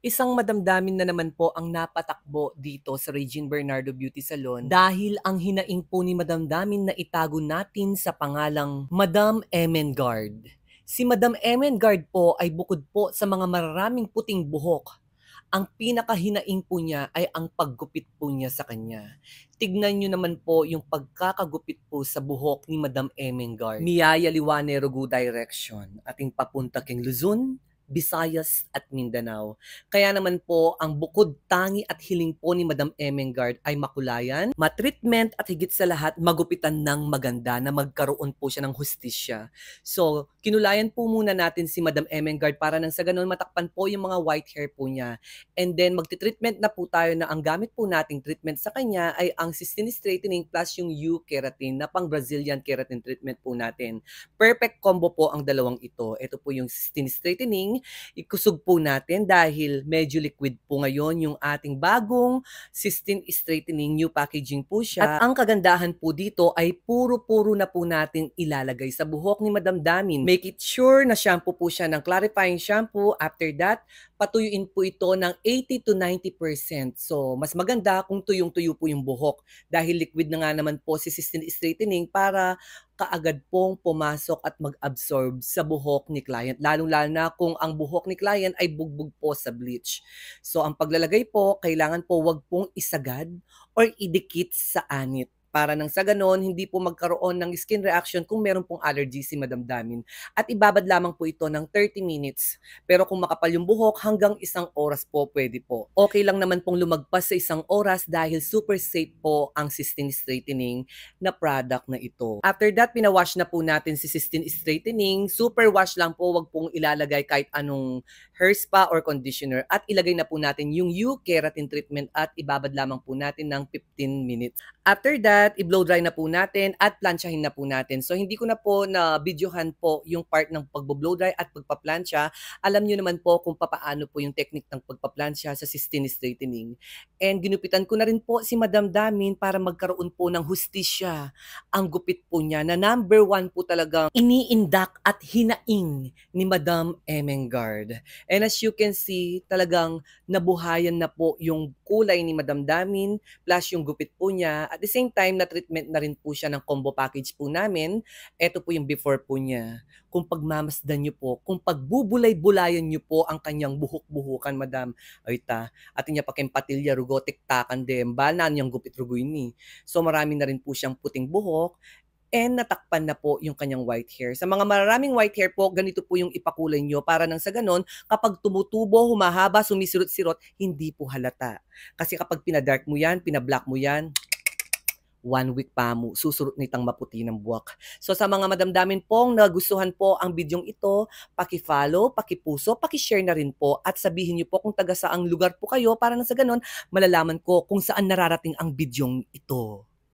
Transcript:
Isang madamdamin na naman po ang napatakbo dito sa Regine Bernardo Beauty Salon dahil ang hinaing po ni Madamdamin na itago natin sa pangalang Madam Emengard. Si Madam Emengard po ay bukod po sa mga mararaming puting buhok, ang pinakahinaing po niya ay ang paggupit po niya sa kanya. Tignan nyo naman po yung pagkakagupit po sa buhok ni Madam Emengard. Miyaya Liwane Rugu Direction, ating papunta king Luzon, Visayas at Mindanao. Kaya naman po, ang bukod tangi at hiling po ni Madam Emengard ay makulayan, matreatment at higit sa lahat, magupitan ng maganda na magkaroon po siya ng hustisya. So, kinulayan po muna natin si Madam Emengard para nang sa ganun matakpan po yung mga white hair po niya. And then, magti-treatment na po tayo na ang gamit po nating treatment sa kanya ay ang Cystine Straightening plus yung U-Keratin na pang Brazilian Keratin treatment po natin. Perfect combo po ang dalawang ito. Ito po yung Cystine Straightening, ikusog po natin dahil medyo liquid po ngayon yung ating bagong Cystine Straightening, new packaging po siya. At ang kagandahan po dito ay puro-puro na po natin ilalagay sa buhok ni Madam Damin. Make it sure na shampoo po siya ng clarifying shampoo. After that, patuyuin po ito ng 80 to 90%. So, mas maganda kung tuyong-tuyo po yung buhok dahil liquid na nga naman po si Cystine Straightening para kaagad pong pumasok at mag-absorb sa buhok ni client. Lalong-lalo na kung ang buhok ni client ay bugbog po sa bleach. So, ang paglalagay po, kailangan po wag pong isagad or idikit sa anit para nang sa ganon, hindi po magkaroon ng skin reaction kung meron pong allergy si Madam Damin. At ibabad lamang po ito ng 30 minutes. Pero kung makapal yung buhok, hanggang 1 oras po pwede po. Okay lang naman pong lumagpas sa 1 oras dahil super safe po ang Cystine Straightening na product na ito. After that, pinawash na po natin si Cystine Straightening. Super wash lang po, wag pong ilalagay kahit anong hair spa or conditioner. At ilagay na po natin yung U-Keratin treatment at ibabad lamang po natin ng 15 minutes. After that, i-blow dry na po natin at plansyahin na po natin. So, hindi ko na po na-videohan po yung part ng pag-blow dry at pagpaplansya. Alam nyo naman po kung paano po yung technique ng pagpaplansya sa Cystine Straightening. And ginupitan ko na rin po si Madam Damin para magkaroon po ng hustisya. Ang gupit po niya na number 1 po talagang iniindak at hinaing ni Madam Emengard. And as you can see, talagang nabuhayan na po yung kulay ni Madam Damin plus yung gupit po niya. At the same time, na-treatment na rin po siya ng combo package po namin. Ito po yung before po niya. Kung pagmamasdan nyo po, kung pagbubulay-bulayan nyo po ang kanyang buhok-buhukan, Madam, ay ta, atin niya pakimpatilya, rugotik, takan, demba, na niyang gupit rugoy ni. So marami na rin po siyang puting buhok. And natakpan na po yung kanyang white hair. Sa mga maraming white hair po, ganito po yung ipakulay nyo para nang sa ganon, kapag tumutubo, humahaba, sumisirot-sirot, hindi po halata. Kasi kapag pinadark mo yan, pinablack mo yan, 1 week pa mo, susurot nitang maputi ng buwak. So sa mga madamdamin pong nagustuhan po ang bidyong ito, paki-follow, paki-puso, paki-share na rin po at sabihin niyo po kung taga saang lugar po kayo para nang sa ganon, malalaman ko kung saan nararating ang bidyong ito.